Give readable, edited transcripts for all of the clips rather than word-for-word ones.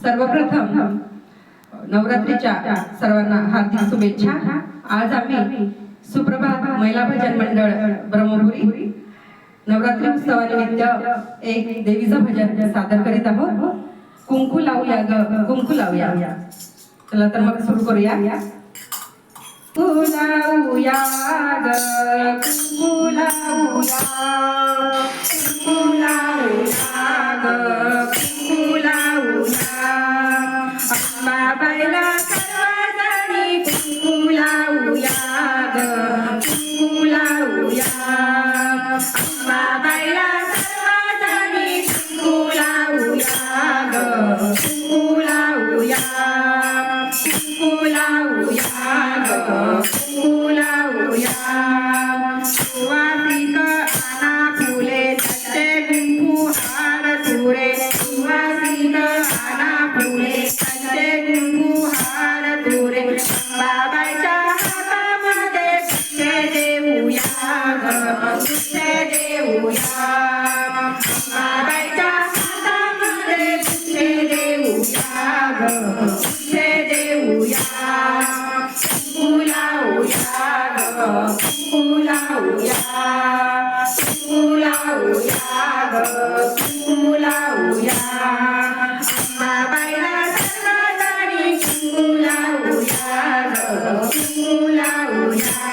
सर्वप्रथम नवरात्रीच्या सर्वांना हार्दिक शुभेच्छा। आज आम्ही सुप्रभात महिला भजन मंडळ ब्रह्मपुरी नवरात्री उत्सवानिमित्त एक देवीचं भजन सादर करीत आहोत। कुंकू लावूया ग कुंकू लावूया। चला तर मग सुरू करूया। कुंकू लावूया ग कुंकू लावूया, कुंकू लावूया ग कुंकू लावूया। अंबाबाईला सर्वजणी कुंकू लावूया ग कुंकू लावूया। अंबाबाईला सर्वजणी कुंकू लावूया ग कुंकू लावूया, कुंकू लावूया ग कुंकू लावूया। सुवासिक आना फुले त्याचे कुंकू हार तुरे, सुवासिक आना फुले त्याचे कुंकू हार तुरे। अंबाबाईच्या हातामध्ये गुच्छे देऊया ग गुच्छे देऊया। अंबाबाईच्या हातामध्ये गुच्छे देऊया ग गुच्छे देऊया। कुंकू लावूया ग कुंकू लावूया, कुंकू लावूया ग कुंकू लावूया। अंबाबाईला सर्वजणी कुंकू लावूया ग कुंकू लावूया।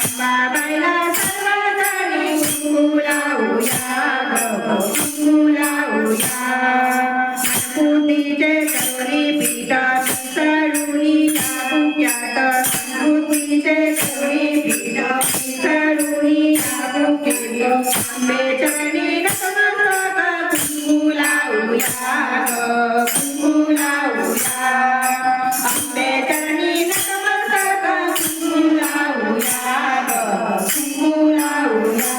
अंबाबाईला सर्वजणी कुंकू लावूया ग कुंकू लावूया। कुंतीचे गौरी पीठ पिसळूनी या बुक्यात, कुंतीचे गौरी पीठ पिसळूनी या बुक्यात। आंबेचरणी नतमस्तक कुंकू लावूया ग कुंकू लावूया। आंबेचरणी नतमस्तक कुंकू लावूया ग कुंकू लावूया।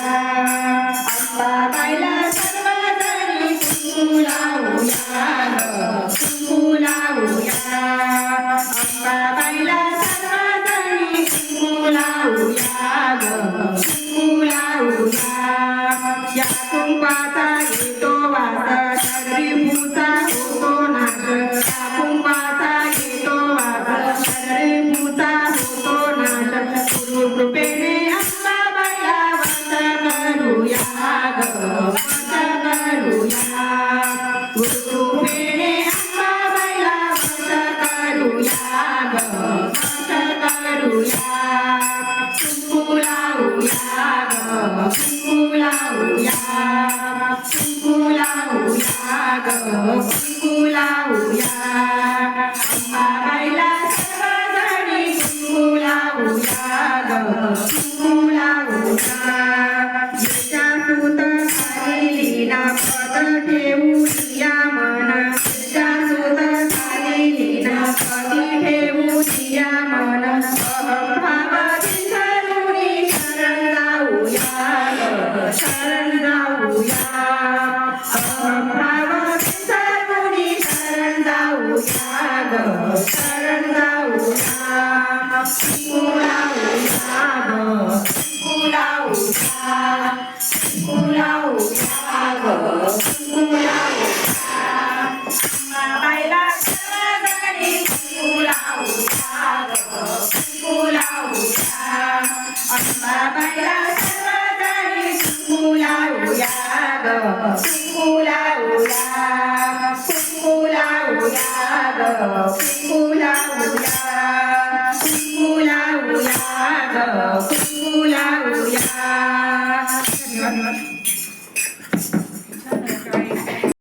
अंबाबाईला सर्वजणी कुंकू लावूया ग कुंकू लावूया। अंबाबाईला सर्वजणी कुंकू लावूया ग कुंकू लावूया। या कुंकवाचा येतो वास शरीफूचा होतो नाश, या कुंकवाचा येतो वास शरीफूचा होतो नाश। गुरुकृपेने अंबाबाईला वश करूया ग वश करूया। गुरुकृपेने अंबाबाईला वश करूया ग वश करूया। कुंकू लावूया ग कुंकू लावूया, कुंकू लावूया ग कुंकू लावूया। अंबाबाईला सर्वजणी कुंकू लावूया ग कुंकू लावूया। येच्या सूत झालेली ना पद ठेवूया मन, येच्या सूत झालेली ना पदी ठेवूया मन। अहंभाव विसरूनी शरण जाऊया ग शरण जाऊया। अहंभाव विसरूनी शरण जाऊया ग शरण जाऊया। कुंकू लावूया ग कुंकू लावूया, कुंकू लावूया ग कुंकू लावूया। अंबाबाईला सर्वजणी कुंकू लावूया ग कुंकू लावूया। अंबाबाईला सर्वजणी कुंकू लावूया ग कुंकू लावूया, कुंकू लावूया ग कुंकू लावूया। कुंकू लावूया ग कुंकू लावूया। धन्यवाद।